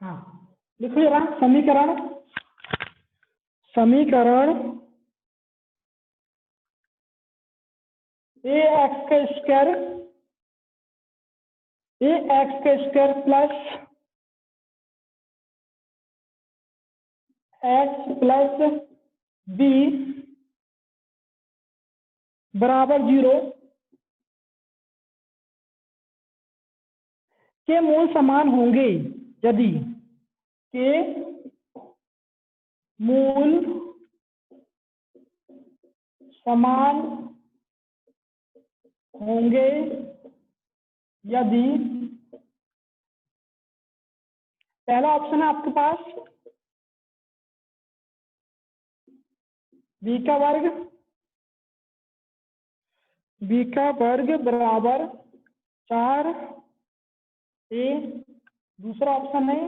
हाँ लिखो जरा समीकरण समीकरण ए एक्स का square plus X plus B बराबर 0 के मूल समान होंगे यदि के मूल समान होंगे यदि पहला ऑप्शन है आपके पास बी का वर्ग बराबर 4 ए। दूसरा ऑप्शन है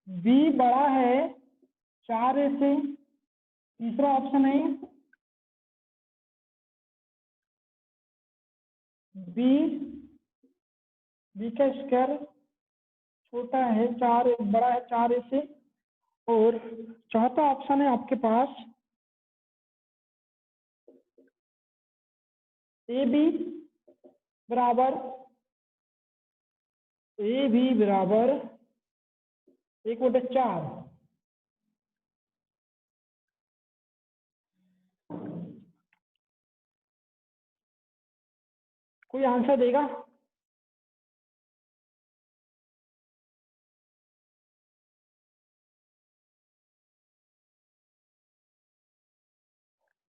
बी बड़ा है 4 ए से। तीसरा ऑप्शन है बी का स्क्वायर छोटा है 4 बड़ा है 4 ए से। और चौथा ऑप्शन है आपके पास ए बी बराबर 1/4। कोई आंसर देगा?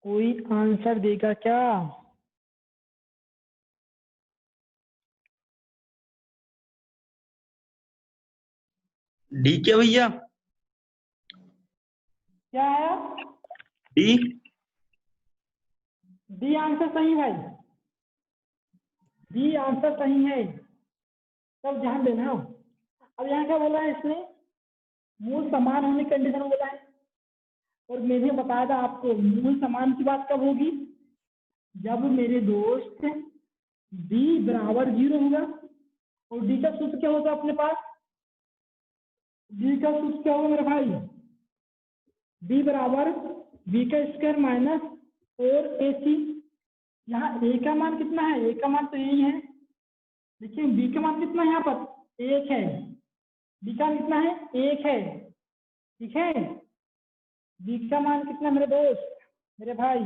कोई आंसर देगा क्या? डी क्या भैया? क्या आया? डी आंसर सही भाई, डी आंसर सही है। सब ध्यान देना। अब यहाँ क्या बोला है इसने? मूल समान होने की कंडीशन बोला है। और मैंने बताया था आपको मूल समान की बात कब होगी? जब मेरे दोस्त डी बराबर 0 होगा। और डी का सूत्र क्या होता है अपने पास? डी का सूत्र क्या होगा मेरे भाई? डी बराबर बी का स्क्वायर माइनस 4ac। यहाँ ए का मान कितना है? ए का मान तो यही है। देखिए बी का मान कितना है? यहाँ पर 1 है। बी का मान कितना है? 1 है। ठीक है, बी का मान कितना मेरे दोस्त, मेरे भाई?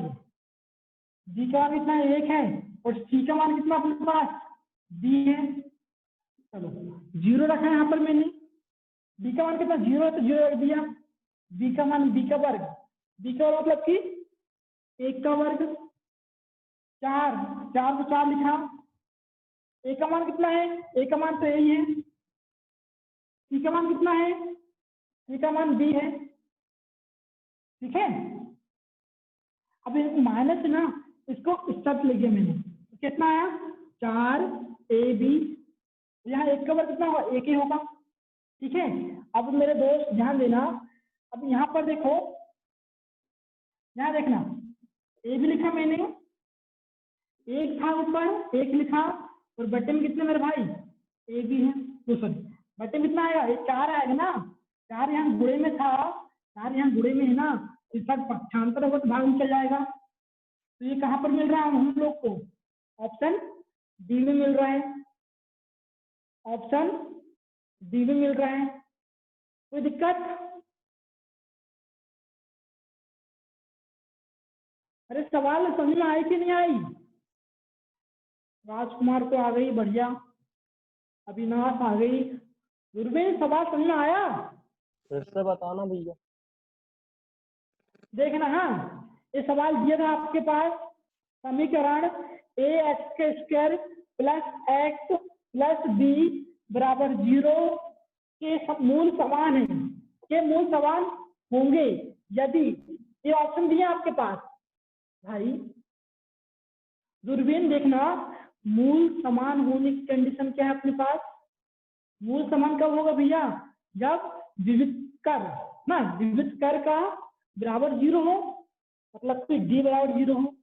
बी का मान कितना है? 1 है। और सी का मान कितना अपने पास? बी है। चलो 0 रखा है यहाँ पर मैंने। बी का मान कितना? 0 है तो 0 रख दिया। बी का मान बी का वर्ग, बी का वर्ग मतलब कि 1 का वर्ग 4 को 4 लिखा। ए का मान कितना है? ए का मान तो यही है। सी का मान कितना है? सी का मान बी है। ठीक है, अब माइनस ना, इसको स्टेप ले गया मैंने। कितना आया? 4ab। यहाँ 1 का वर्ग कितना होगा? 1 ही होगा। ठीक है, अब मेरे दोस्त ध्यान देना। अब यहाँ पर देखो, यहाँ देखना, ए भी लिखा मैंने, 1 था ऊपर 1 लिखा। और बटे में कितने मेरे भाई? ए भी है। तो सॉरी, बटे में कितना आएगा? 4 आएगा ना। 4 यहाँ गुणे में था, 4 यहाँ गुणे में है ना, इसका पक्षांतर होगा तो भाग में चल जाएगा। तो ये कहाँ पर मिल रहा है हम लोग को? ऑप्शन डी में मिल रहा है। ऑप्शन डी में मिल रहा है। कोई दिक्कत? अरे सवाल समझ में आई कि नहीं आई? राजकुमार को आ गई, बढ़िया। अविनाश आ गई। गुरबेन सवाल समझ में आया? फिर से बताना भैया। देखना, हाँ ये सवाल दिया था आपके पास, समीकरण ए एक्स के square plus X plus B बराबर 0 के मूल समान है, के मूल समान होंगे यदि, ये ऑप्शन दिया आपके पास भाई। दूरबीन देखना, मूल समान होने की कंडीशन क्या है अपने पास? मूल समान कब होगा भैया? जब विविध कर ना, विविध कर का बराबर 0 हो, मतलब कि डी बराबर 0 हो।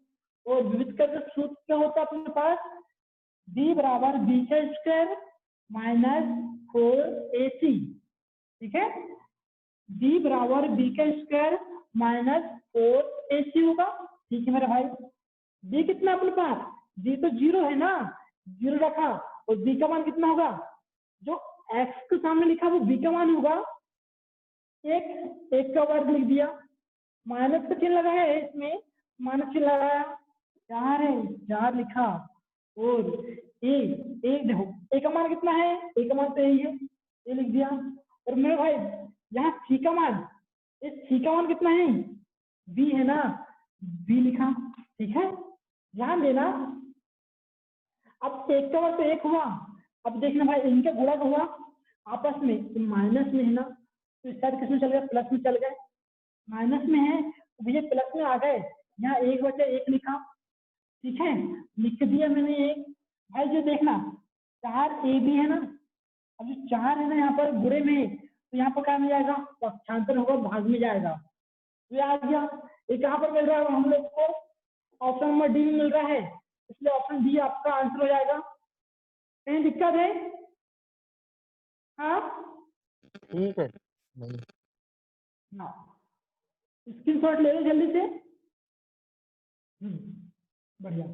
और विविध कर का सूत्र क्या होता है अपने पास? d बराबर b का स्क्वायर माइनस 4ac, ठीक है। d बराबर b का स्क्वायर माइनस 4ac होगा, ठीक है मेरे भाई। d कितना अपने पास, d तो 0 है ना, 0 रखा, और b का मान कितना होगा, जो x के सामने लिखा वो b का मान होगा, एक का वर्ग लिख दिया, माइनस का चिन्ह लगाया है इसमें, माइनस चिन्ह लगाया, 4 है, 4 लिखा, और एक देखो ए का मान कितना है, ए का मान तो यही है, ये लिख दिया। और मेरे भाई यहाँ सी का मान, इस सी का मान कितना है, बी है ना, बी लिखा, ठीक है। ध्यान देना, अब एक का मान तो एक हुआ, अब देखना भाई इनके गुणक हुआ आपस में, तो माइनस में है ना, तो इस साइड किसमें चल गए, प्लस में चल गए, माइनस में है तो भैया प्लस में आ गए, यहाँ 1/1 लिखा, ठीक है, लिख दिया मैंने एक। भाई जो देखना 4a भी है ना, अब जो 4 है ना यहाँ पर बुरे में, तो यहाँ पर क्या मिल जाएगा, पक्षांतर होगा, भाग में जाएगा, तो ये आ गया। ये कहाँ पर मिल रहा है हम लोग को, ऑप्शन नंबर डी में मिल रहा है, इसलिए ऑप्शन डी आपका आंसर हो जाएगा। कहीं दिक्कत है? हाँ ठीक है। हाँ, स्क्रीनशॉट ले लो जल्दी से। बढ़िया।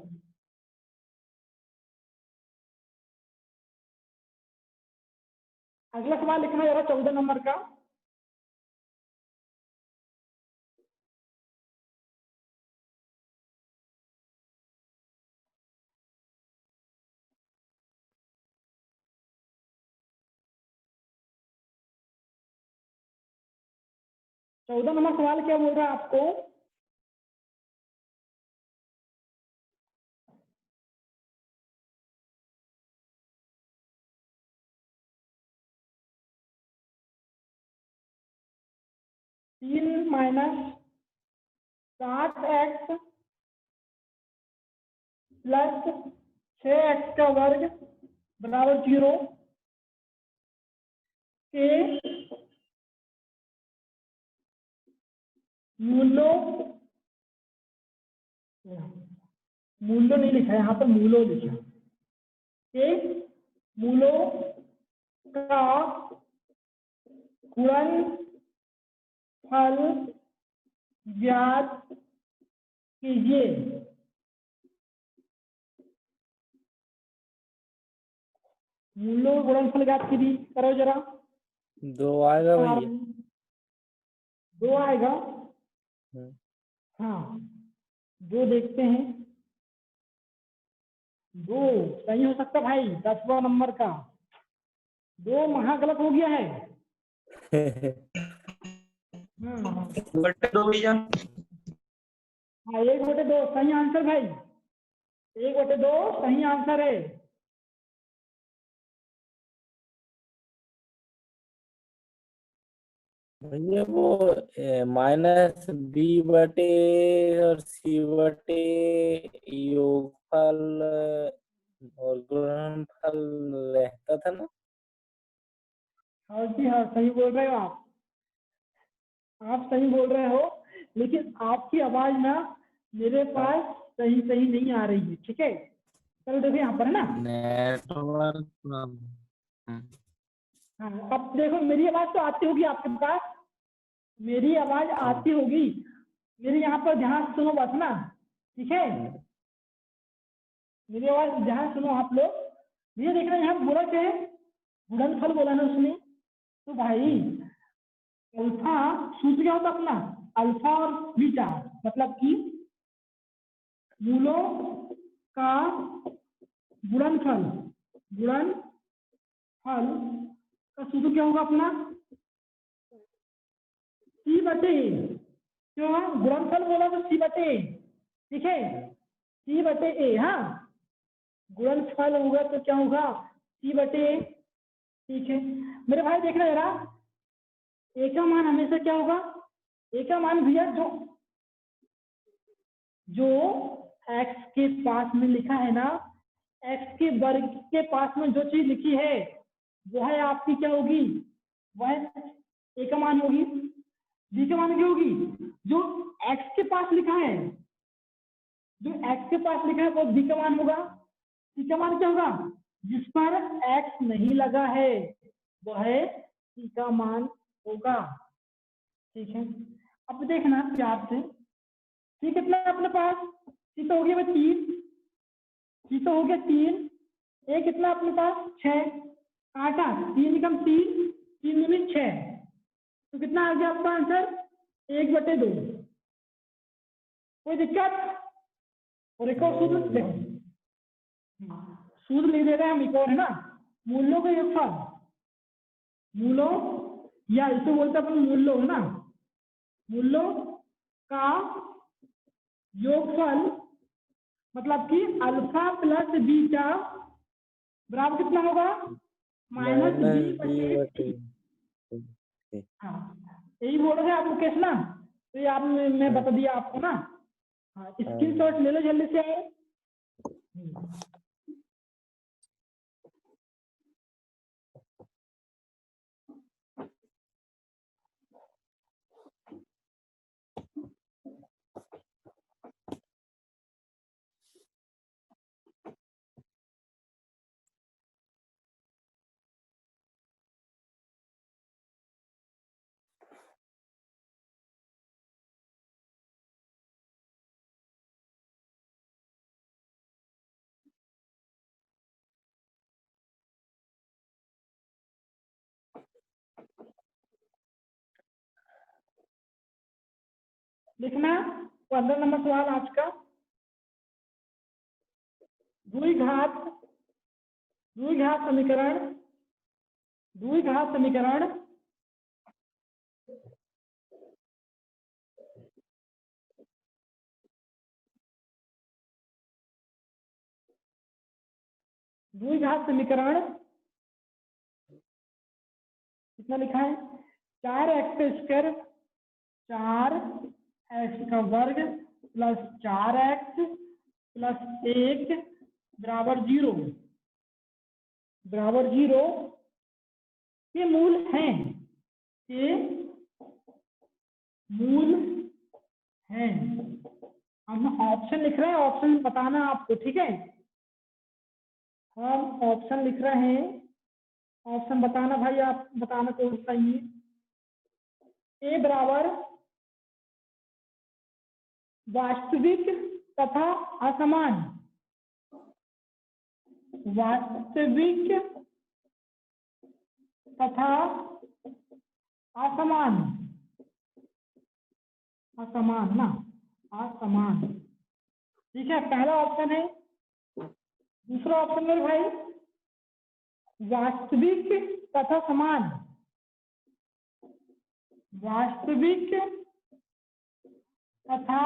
अगला सवाल लिखना जरा 14 नंबर का। चौदह नंबर सवाल क्या बोल रहा है आपको, तीन माइनस 7x प्लस 6x का वर्ग बराबर 0 के मूलों, मूल्यों नहीं लिखा है यहाँ पर, मूलों लिखा, के मूलों का गुणनफल ज्ञात कीजिए। मूलों का गुणनफल ज्ञात कीजिए, करो जरा। 2 आएगा भैया। 2 आएगा, हाँ 2 देखते हैं, 2 सही हो सकता भाई, 10वां नंबर का 2 महा गलत हो गया है। बटे 2 भैया। हाँ 1/2 सही आंसर भाई, 1/2 सही आंसर है। भैया वो माइनस b बटे और c बटे योगफल और गुणनफल रहता था ना। हाँ जी हाँ, सही बोल रहे हो आप सही बोल रहे हो, लेकिन आपकी आवाज ना मेरे पास सही नहीं आ रही है, ठीक है। चलो देखो यहाँ पर है ना, नेटवर्क। हाँ अब देखो मेरी आवाज तो आती होगी आपके पास, मेरी आवाज आती होगी, मेरी यहाँ पर ध्यान सुनो बस ना, ठीक है। मेरी आवाज ध्यान सुनो आप लोग। ये देखना यहाँ गुणक है, गुणनफल बोला ना उसने, तो भाई अल्फा सूत्र क्या होता अपना, अल्फा और बीटा, मतलब कि मूलों का गुणनफल का सूत्र क्या होगा अपना, सी बटे, क्यों गुणनफल बोला तो सी बटे, ठीक है, सी बटे ए, हाँ गुणनफल होगा तो क्या होगा, सी बटे ए, ठीक है। मेरे भाई देखना जरा, ए का मान हमेशा क्या होगा, ए का मान भैया जो x के पास में लिखा है ना, x के वर्ग के पास में जो चीज लिखी है वो है आपकी क्या होगी, वह ए का मान होगी, बी का मान क्या होगी, जो x के पास लिखा है, जो x के पास लिखा है वो बी का मान होगा, सी का मान क्या होगा, जिस पर एक्स नहीं लगा है वह सी का मान होगा। ठीक है, अब देखना प्यार से, सी कितना है अपने पास, सी तो हो गया 3, सी तो हो गया 3, ए कितना अपने पास 6, काटा 3 कम 3, 3 दूनी 6, तो कितना आ गया आपका आंसर 1/2। कोई दिक्कत? और एक और सूत्र देखो, सूत्र लिख दे रहे हैं हम, एक और है ना, मूल्यों का योगफल, मूलों या इसे बोलते हैं अपन मूल्यों, है ना, मूल्यों का योगफल मतलब कि अल्फा प्लस बीटा बराबर कितना होगा, -b/t। हाँ, यही बोल रहे हैं आप मुकेश ना, तो ये आपने मैं बता दिया आपको ना। हाँ, स्क्रीनशॉट ले लो जल्दी से। लिखना 15 नंबर सवाल आज का, द्विघात समीकरण, द्विघात समीकरण द्विघात समीकरण कितना लिखा है, 4x² 4x का वर्ग प्लस 4x प्लस 1 बराबर 0 के मूल हैं, के मूल हैं। हम ऑप्शन लिख रहे हैं, ऑप्शन बताना आपको, ठीक है, हम ऑप्शन लिख रहे हैं, ऑप्शन बताना भाई, आप बताना कौन सा है। ए बराबर वास्तविक तथा असमान, वास्तविक तथा असमान, असमान ना, असमान, ठीक है, पहला ऑप्शन है। दूसरा ऑप्शन मेरे भाई वास्तविक तथा समान, वास्तविक तथा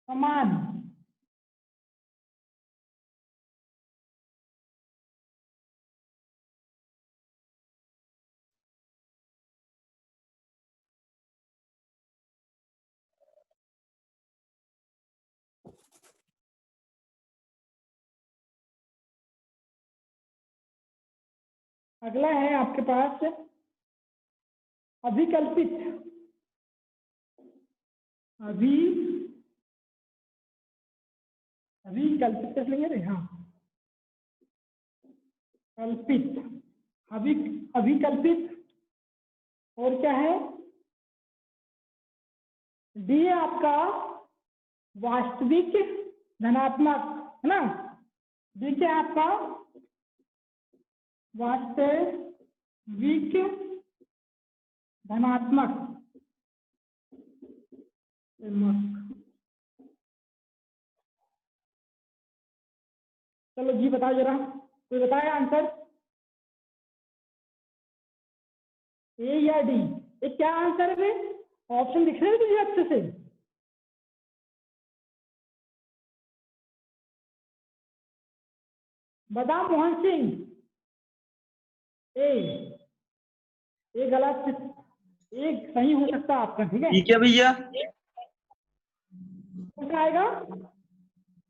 समान, अगला है आपके पास अभिकल्पित, अभिकल्पित कैसे लेंगे रे, हाँ, कल्पित, अभिकल्पित, और क्या है, डी है आपका वास्तविक धनात्मक, है ना, डी क्या है आपका वास्तविक धनात्मक, चलो जी बताओ जरा, कोई बताया आंसर, ए या डी, ये क्या आंसर है, ऑप्शन दिख रहे हैं तुझे अच्छे से, बता मोहन सिंह, ए गलत, एक सही हो सकता है आपका, ठीक है, ठीक है भैया, कौन सा आएगा,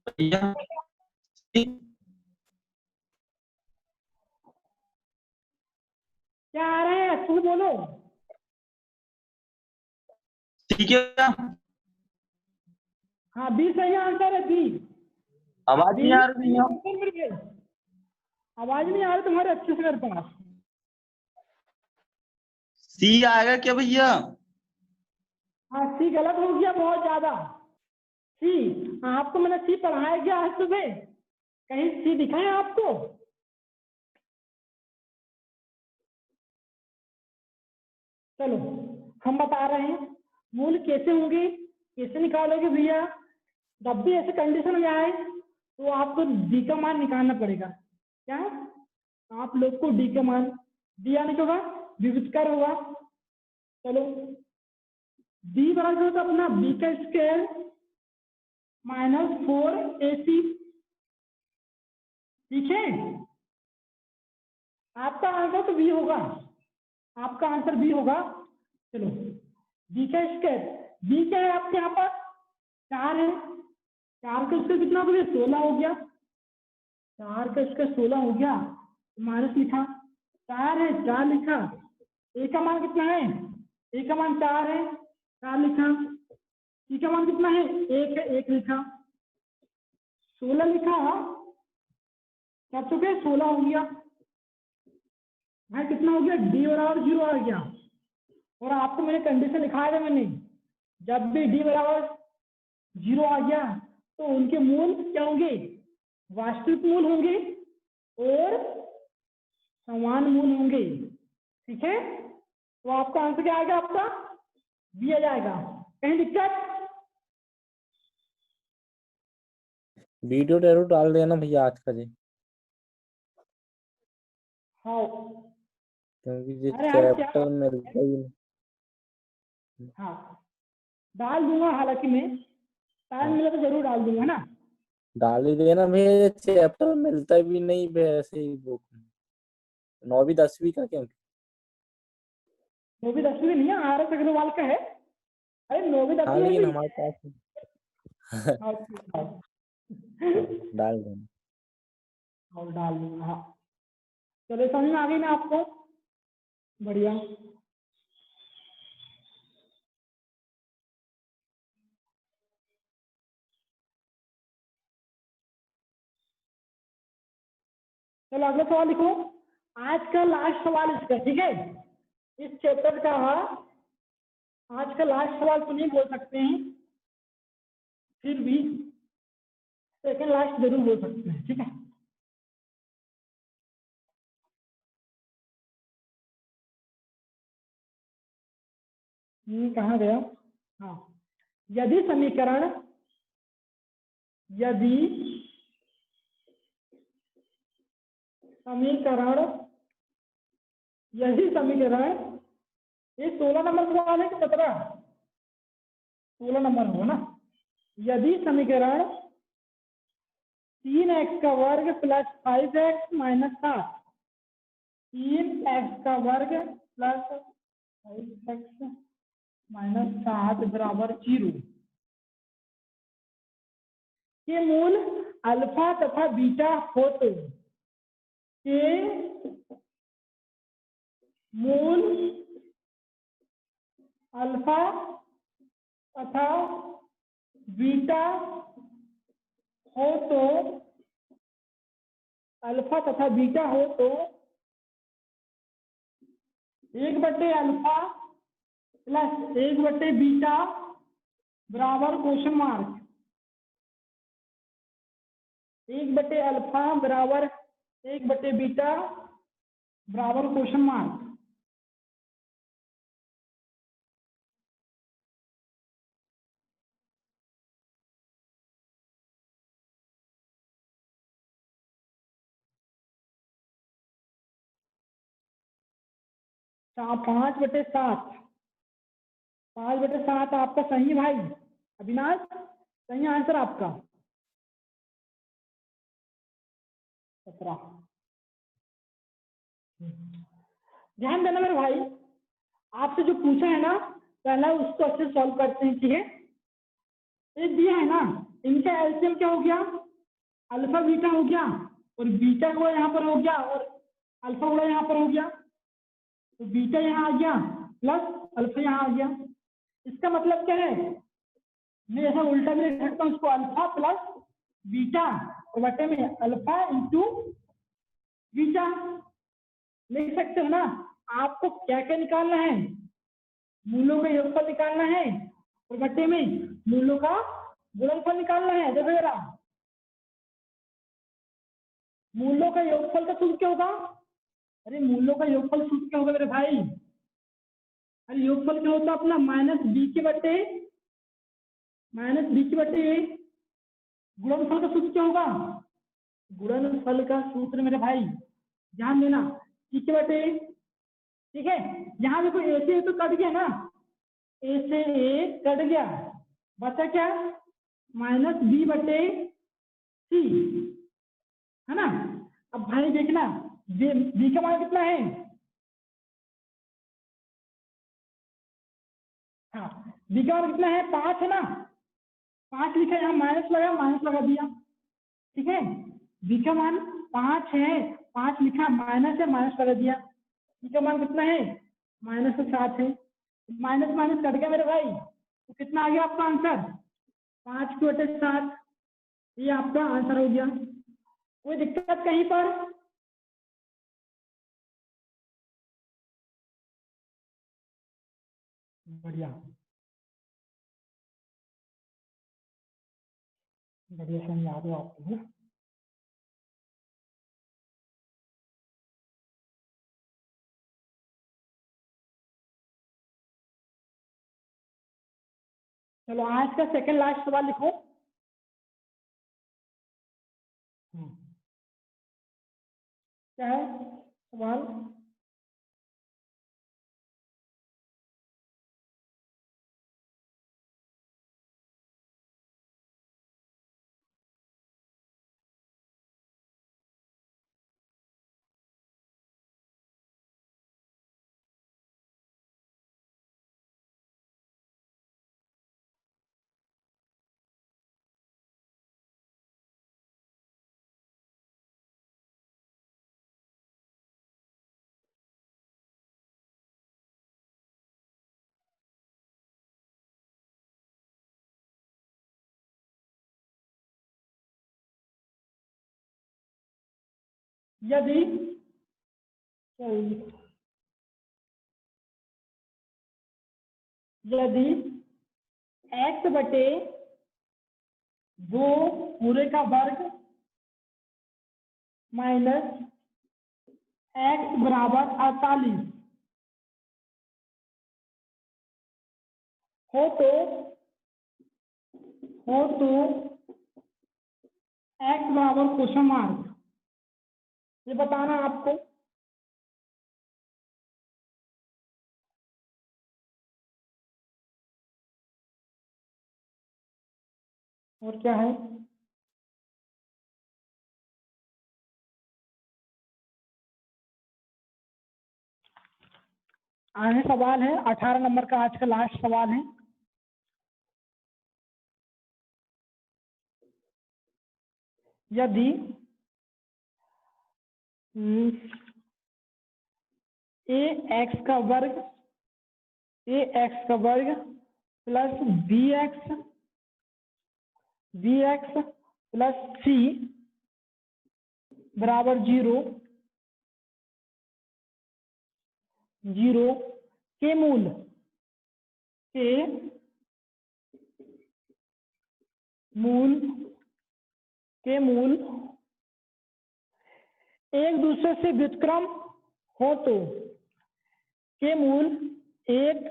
भैया क्या आ रहा है तू बोलो, ठीक है भैया, हाँ बी सही आंसर है, बी आवाज नहीं आ रही भैया। मेरे भाई आवाज नहीं आ रही तुम्हारे अच्छे से मेरे पास। सी आएगा क्या भैया? हाँ सी गलत हो गया बहुत ज्यादा। सी आपको मैंने सी पढ़ाया क्या आज सुबह? कहीं सी दिखा है आपको? चलो हम बता रहे हैं मूल कैसे होंगे, कैसे निकालोगे भैया। जब भी ऐसे कंडीशन में आए तो आपको डी का मान निकालना पड़ेगा। क्या आप लोग को डी का मान डी आने होगा, विविधकर होगा। चलो डी बराबर होगा अपना बी का स्क्वायर -4ac। ठीक है, आपका आंसर तो बी होगा, आपका आंसर बी होगा। चलो बी का स्क्वायर, बी क्या है आपके यहाँ पर? 4 है, 4 का स्क्वायर कितना हो गया? 16 हो गया। 4 का स्क्वायर 16 हो गया, माइनस लिखा। 4 है, 4 लिखा। ए का मान कितना है? ए का मान 4 है, 4 लिखा। सी का मान कितना है? 1 है, 1 लिखा। 16 लिखा, कर चुके 16 हो गया भाई। कितना हो गया? डी बराबर 0 आ गया। और आपको मैंने कंडीशन लिखाया था मैंने, जब भी डी बराबर 0 आ गया तो उनके मूल क्या होंगे? वास्तविक मूल होंगे और समान मूल होंगे। ठीक है, तो आपका आंसर क्या आएगा? आपका बी आ जाएगा। कहीं दिक्कत? वीडियो टेरो डाल देना भैया आज का जी, हाँ क्योंकि ये अरे यार क्या, चैप्टर मिलता ही नहीं। हाँ डाल दूंगा, हालांकि मैं टाइम मिला तो जरूर डाल दूंगा ना। डाल ही देना भैया, ये चैप्टर मिलता भी नहीं वैसे ही बुक 9वीं 10वीं का, क्योंकि 9वीं 10वीं नहीं है, आर एस अग्रवाल का है। अरे 9वीं हाँ 10वीं लेकिन में हमारे पास डाल देना। और डाल दूंगा। हाँ चलो समझ में आ गई ना आपको? बढ़िया। चलो अगला सवाल लिखो। आज का लास्ट सवाल इसका, ठीक है, इस चैप्टर का। आज का लास्ट सवाल तो नहीं बोल सकते हैं, फिर भी सेकंड लास्ट जरूर बोल सकते हैं। ठीक है, कहाँ गया? हाँ, यदि समीकरण यदि समीकरण यदि समीकरण ये 16 नंबर सवाल है कि 17? 16 नंबर होगा ना। यदि समीकरण 3x का वर्ग प्लस 5x माइनस 7, 3x का वर्ग प्लस 5x माइनस 7 बराबर 0 के मूल अल्फा तथा बीटा हो तो के मूल अल्फा तथा बीटा हो तो अल्फा तथा बीटा हो तो 1/अल्फा प्लस 1/बीटा बराबर क्वेश्चन मार्क। 1/अल्फा बराबर 1/बीटा बराबर क्वेश्चन मार्क। तो 5/7, 5/7 आपका सही भाई अविनाश, सही आंसर आपका 17। ध्यान देना मेरे भाई, आपसे जो पूछा है ना पहला उसको अच्छे से सॉल्व करते हैं। ठीक है, ये दिया है ना, इनका एलसीएम क्या हो गया? अल्फा बीटा हो गया, और बीटा को यहाँ पर हो गया, और अल्फा गुणा यहाँ पर हो गया, तो बीटा यहाँ आ गया प्लस अल्फा यहाँ आ गया। इसका मतलब क्या है? मैं ऐसा उल्टा भी लिख सकता हूँ इसको, अल्फा प्लस बीटा और बटे में अल्फा इंटू बीटा लिख सकते हो ना। आपको क्या क्या निकालना है, मूलों का योगफल निकालना है और बटे में मूलों का गुणनफल निकालना है। देखो जरा, मूलों का योगफल का सूत्र क्या होगा? अरे मूलों का योगफल सूत्र क्या होगा मेरे भाई? अरे योगफल क्या होता है अपना? माइनस बी के बटे गुणनफल का सूत्र क्या होगा? गुणनफल का सूत्र मेरे भाई ध्यान देना, सी के बटे, ठीक है। यहाँ देखो ए से ए तो कट गया ना, ए से ए कट गया, बचा क्या? माइनस बी बटे सी, है ना। अब भाई देखना बी का मान कितना है? हाँ, बी का मान कितना है? 5 है ना, 5 लिखा, यहाँ माइनस लगा दिया, ठीक है। बी का मान 5 है, 5 लिखा, माइनस है, माइनस लगा दिया। बी का मान कितना है? -7 है। माइनस माइनस कट गया मेरे भाई, तो कितना आ गया आपका आंसर? 5/7। ये आपका आंसर हो गया। कोई दिक्कत कहीं पर? बढ़िया बढ़िया, समझा दो आपको, है ना। चलो आज का सेकंड लास्ट सवाल लिखो। क्या है सवाल? यदि यदि x बटे 2 पूरे का वर्ग माइनस x बराबर 48 हो तो x बराबर क्वेश्चन मार्क, ये बताना आपको। और क्या है? आगे सवाल है 18 नंबर का, आज का लास्ट सवाल है। यदि ए एक्स का वर्ग प्लस बी एक्स प्लस सी बराबर 0 के मूल एक दूसरे से व्युत्क्रम हो तो के मूल एक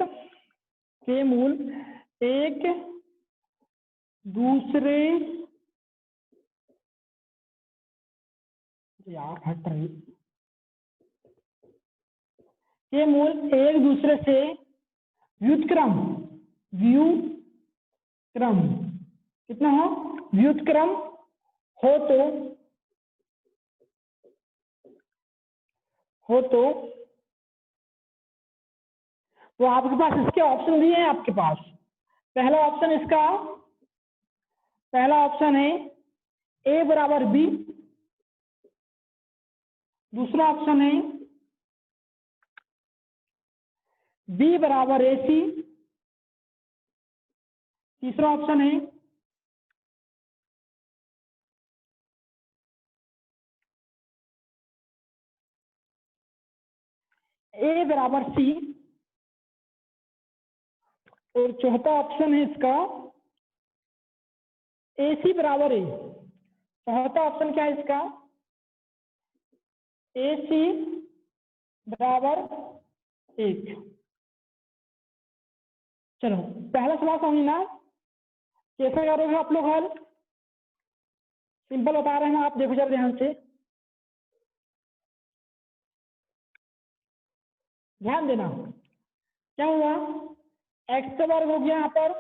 दूसरे, यार हट रही, के मूल एक दूसरे से व्युत्क्रम कितना हो? व्युत्क्रम हो तो आपके पास इसके ऑप्शन दिए हैं आपके पास। पहला ऑप्शन है ए बराबर बी, दूसरा ऑप्शन है बी बराबर ए सी, तीसरा ऑप्शन है ए बराबर सी, और चौथा ऑप्शन है इसका ए सी बराबर ए। चौथा ऑप्शन क्या है इसका? ए सी बराबर 1। चलो पहला सवाल समझना, कैसे करोगे आप लोग हल? सिंपल बता रहे हैं आप, देखो जरा ध्यान से, ध्यान देना। क्या हुआ? एक्स का वर्ग हो गया यहाँ पर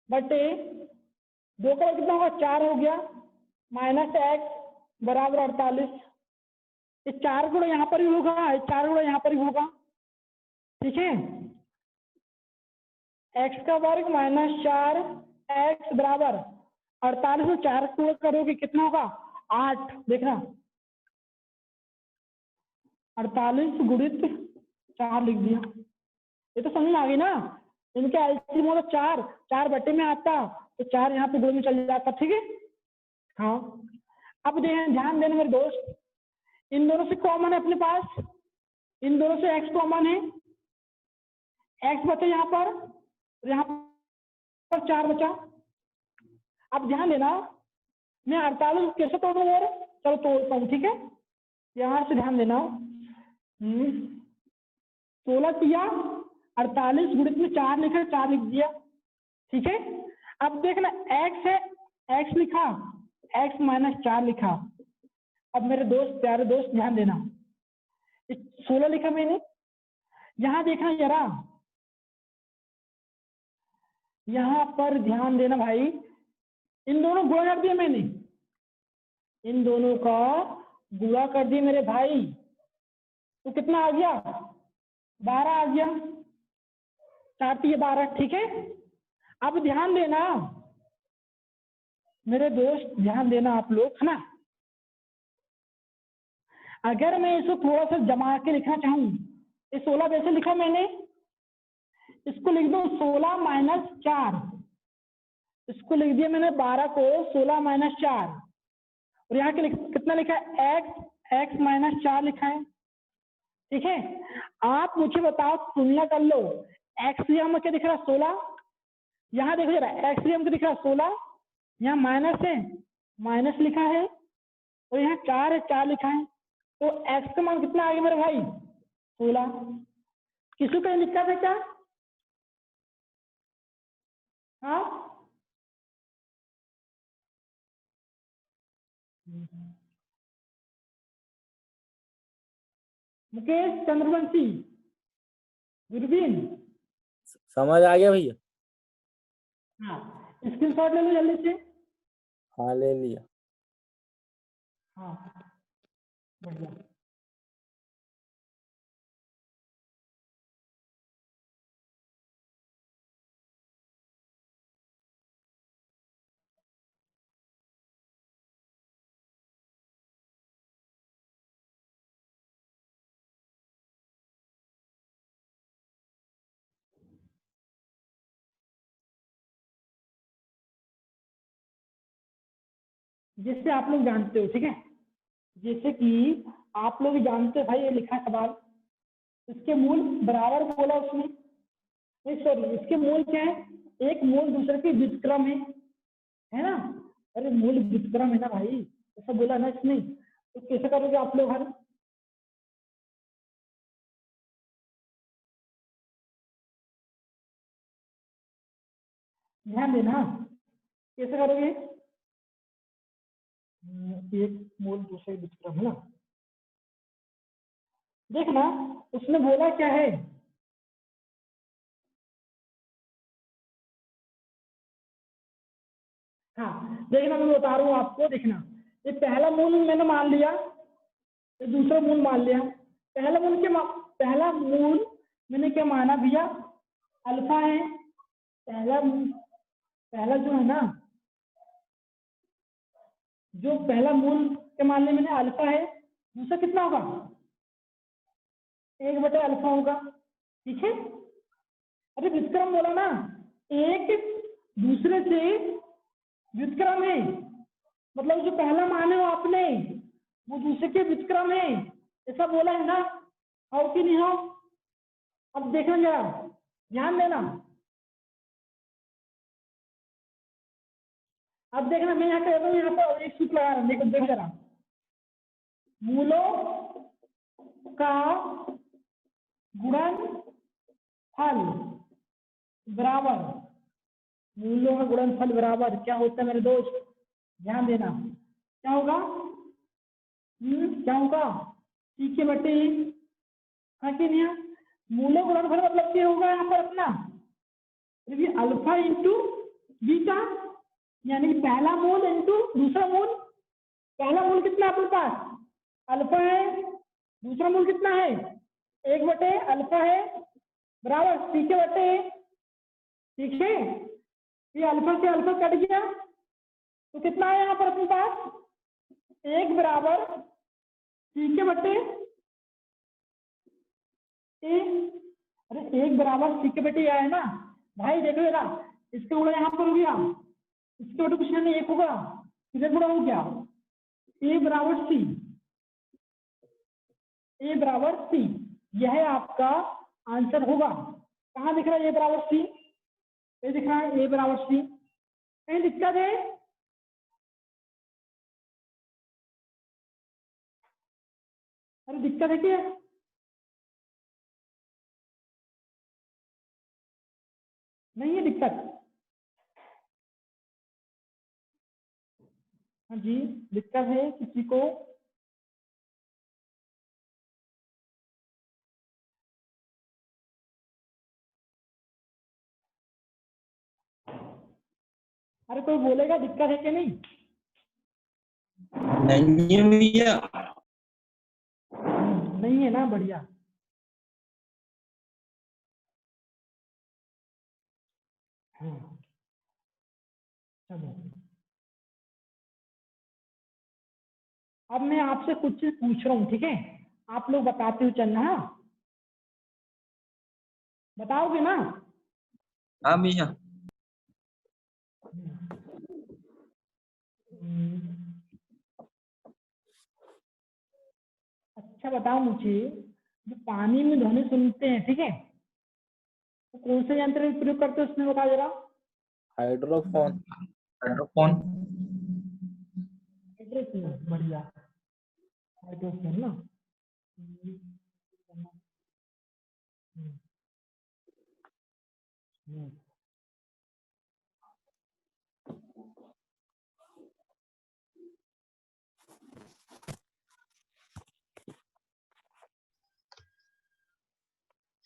बटे 2 का वर्ग कितना होगा? 4 हो गया, माइनस एक्स बराबर 48। ये 4 गुणा यहाँ पर भी होगा, 4 गुणा यहाँ पर भी होगा, ठीक है। एक्स का वर्ग माइनस 4 एक्स बराबर 48 में 4 गुणा करोगे कितना होगा? 8। देखना 48 गुणित 4 लिख दिया। ये तो समझ में आ गई ना? इनके एलसीएम होगा 4, 4 बटे में आता तो 4 यहाँ पे गुण में चल जाता, ठीक है। हाँ अब ध्यान देना मेरे दोस्त, इन दोनों से कॉमन है अपने पास, इन दोनों से एक्स कॉमन है, एक्स बचा यहाँ पर, यहाँ पर 4 बचा। अब ध्यान देना, मैं 48 कैसे तोड़ूं? और चलो तोड़ता हूँ, ठीक है। यहाँ से ध्यान देना, 16 किया, 48 गुणित में 4 लिखा, 4 लिख दिया, ठीक है। अब देखना एक्स है, एक्स लिखा, एक्स माइनस 4 लिखा। अब मेरे दोस्त, प्यारे दोस्त ध्यान देना, 16 लिखा मैंने, यहाँ देखना जरा, यहाँ पर ध्यान देना भाई, इन दोनों गुणा कर दिया मैंने, इन दोनों का गुणा कर दिया मेरे भाई, तो कितना आ गया? 12 आ गया, 4 3 12, ठीक है। अब ध्यान देना मेरे दोस्त, ध्यान देना आप लोग, है ना। अगर मैं इसको थोड़ा सा जमा के लिखना चाहूं, ये 16 वैसे लिखा मैंने, इसको लिख दो 16 माइनस 4, इसको लिख दिया मैंने 12 को 16 माइनस 4, और यहाँ के कितना लिखा है? एक्स माइनस 4 लिखा है, ठीक है। आप मुझे बताओ, तुलना कर लो, एक्स यहाँ में क्या दिख रहा है? 16। यहाँ देखो जरा, एक्स यहाँ में दिख रहा है 16, यहाँ माइनस है, माइनस लिखा है, और यहाँ 4 है, 4 लिखा है, तो एक्स का मान कितना आ गया मेरे भाई? 16। किसी को लिखा था क्या? हाँ मुकेश चंद्रवंशी, गुरबीन, समझ आ गया भैया? हाँ स्क्रीनशॉट ले लो जल्दी से। हाँ ले लिया। हाँ बढ़िया। जैसे आप लोग जानते हो, ठीक है, जैसे कि आप लोग जानते हो भाई, ये लिखा सवाल, इसके मूल बराबर बोला उसने, नहीं सॉरी, इसके मूल क्या है? एक मूल दूसरे के व्युत्क्रम है ना। अरे मूल व्युत्क्रम है ना भाई, ऐसा बोला ना इसने, तो कैसे करोगे आप लोग हल? ध्यान देना, कैसे करोगे? एक मूल दूसरे व्युत्क्रम है ना, देखना उसने बोला क्या है। हाँ देखना, मैं बता रहा हूँ आपको, देखना, ये पहला मूल मैंने मान लिया, ये दूसरा मूल मान लिया। पहला मूल मैंने क्या माना भैया? अल्फा है। पहला जो है ना, जो पहला मूल के मानने मैंने अल्फा है, दूसरा कितना होगा? 1 बटे अल्फा होगा, ठीक है। अरे व्युत्क्रम बोला ना, एक दूसरे से व्युत्क्रम है, मतलब जो पहला माने हो आपने, वो दूसरे के व्युत्क्रम है, ऐसा बोला है ना। हो कि नहीं हो? अब देखना जरा, ध्यान देना। अब देखना, मैं यहाँ कर यहाँ पर एक सूत्र लगा रहा हूँ, देखो देखो जरा। मूलों का गुणनफल बराबर, मूलों का गुणनफल बराबर क्या होता है मेरे दोस्त? ध्यान देना, क्या होगा? क्या होगा? ठीक है बेटे, हाँ कि नहीं? मूलों का गुणनफल मतलब क्या होगा यहाँ पर अपना? अल्फा इंटू बीटा, यानी पहला मूल इंटू दूसरा मूल। पहला मूल कितना अपने पास? अल्फा है। दूसरा मूल कितना है? 1 बटे अल्फा है, बराबर। ठीक है बेटे, ठीक है। ये अल्फा से अल्फा कट गया तो कितना है यहाँ पर अपने पास? 1 बराबर, ठीक है बेटे, अरे 1 बराबर, ठीक है बेटे, यह है ना भाई। देखो जरा, इसका गुणा यहाँ पर हो गया, इसके बेटे कुछ नहीं, 1 होगा, इधर गुणा हो गया। ए बराबर सी, ए बराबर सी, यह आपका आंसर होगा। कहाँ दिख रहा है ए बराबर सी? ये दिख रहा है ए बराबर सी। कहीं दिक्कत है? अरे दिक्कत है क्या? नहीं है दिक्कत? हाँ जी, दिक्कत है किसी को? अरे कोई बोलेगा दिक्कत है कि नहीं? नहीं है भैया। नहीं है ना, बढ़िया। हाँ, चलो अब मैं आपसे कुछ चीज पूछ रहा हूँ, ठीक है? आप लोग बताते हुए चलना। हाँ, बताओगे ना? हाँ भैया। अच्छा बताओ मुझे, जो पानी में ध्वनि सुनते हैं, ठीक है, तो कौन से यंत्र का प्रयोग करते हैं उसमें बता जरा। हाइड्रोफोन। हेडफोन। हाइड्रोफोन, बढ़िया, हाइड्रोफोन ना।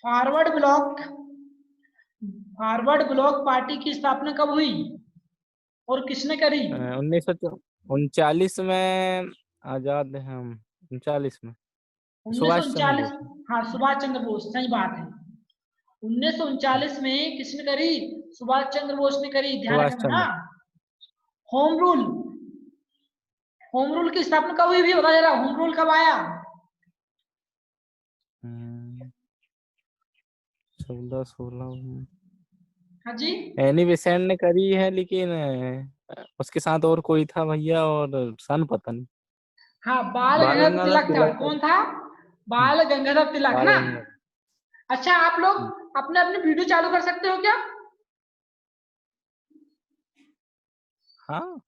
फॉरवर्ड ब्लॉक पार्टी की स्थापना कब हुई और किसने करी? 1939 में आजाद है हम। 39 में उन्नीस सौ सुभाष चंद्र उनचालीस बोस। हाँ, सुभाष चंद्र बोस, सही बात है। 1939 में किसने करी? सुभाष चंद्र बोस ने करी, ध्यान सुभाष रखना। चंद्र। हाँ, होम रूल, होम रूल की स्थापना कब हुई भी बता जरा, होम रूल कब आया? 14-16। हाँ जी, एनी बेसेंट ने करी है, लेकिन उसके साथ और कोई था भैया, और सन पता नहीं। हाँ, बाल बाल गंगाधर गंगाधर तिलक था। तिलक। कौन था? बाल गंगाधर तिलक बाल ना। गंगाधर। अच्छा, आप लोग अपने अपने वीडियो चालू कर सकते हो क्या? हाँ,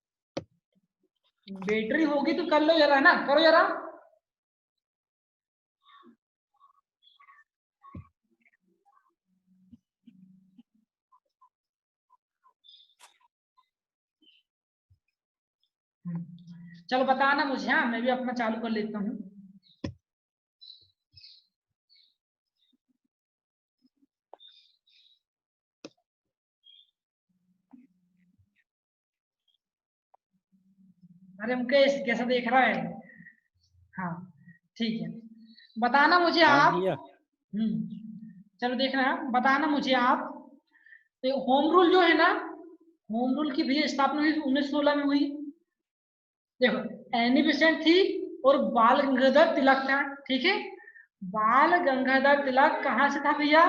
बैटरी होगी तो कर लो जरा, ना करो जरा। चलो बताना मुझे, हाँ मैं भी अपना चालू कर लेता हूँ। अरे मुकेश कैसा देख रहा है? हाँ, ठीक है, बताना मुझे हाँ आप। भैया। चलो देखना, बताना मुझे आप। तो होम रूल जो है ना, होम रूल की भी स्थापना हुई 1916 में हुई। देखो, एनी बेसेंट थी और बाल गंगाधर तिलक था, ठीक है। बाल गंगाधर तिलक कहाँ से था भैया?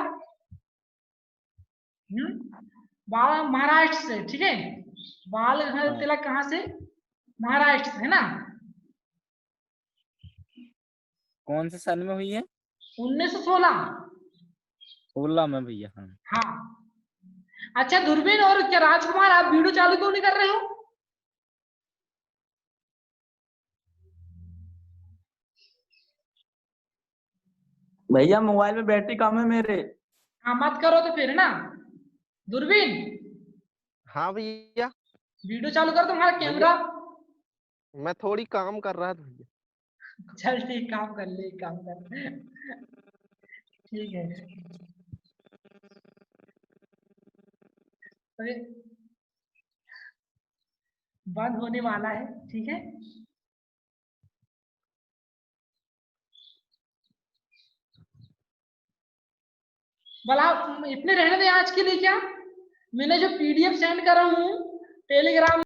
बाल महाराष्ट्र से, ठीक है। बाल गंगाधर हाँ। तिलक कहाँ से? महाराष्ट्र से, है ना। कौन से सन में हुई है? 1916। 16 में भैया। हाँ हाँ। अच्छा दूरबीन और क्या राजकुमार, आप वीडियो चालू क्यों नहीं कर रहे हो? भैया मोबाइल में बैटरी कम है मेरे। हाँ मत करो तो फिर ना। दूरबीन, हाँ भैया, वीडियो चालू कर तुम्हारा भैया कैमरा। मैं थोड़ी काम कर रहा था भैया। चल ठीक, काम कर ले, काम कर। ठीक है। अरे बंद होने वाला है, ठीक है। भला इतने रहने दें आज के लिए क्या। मैंने जो PDF सेंड करा हूँ टेलीग्राम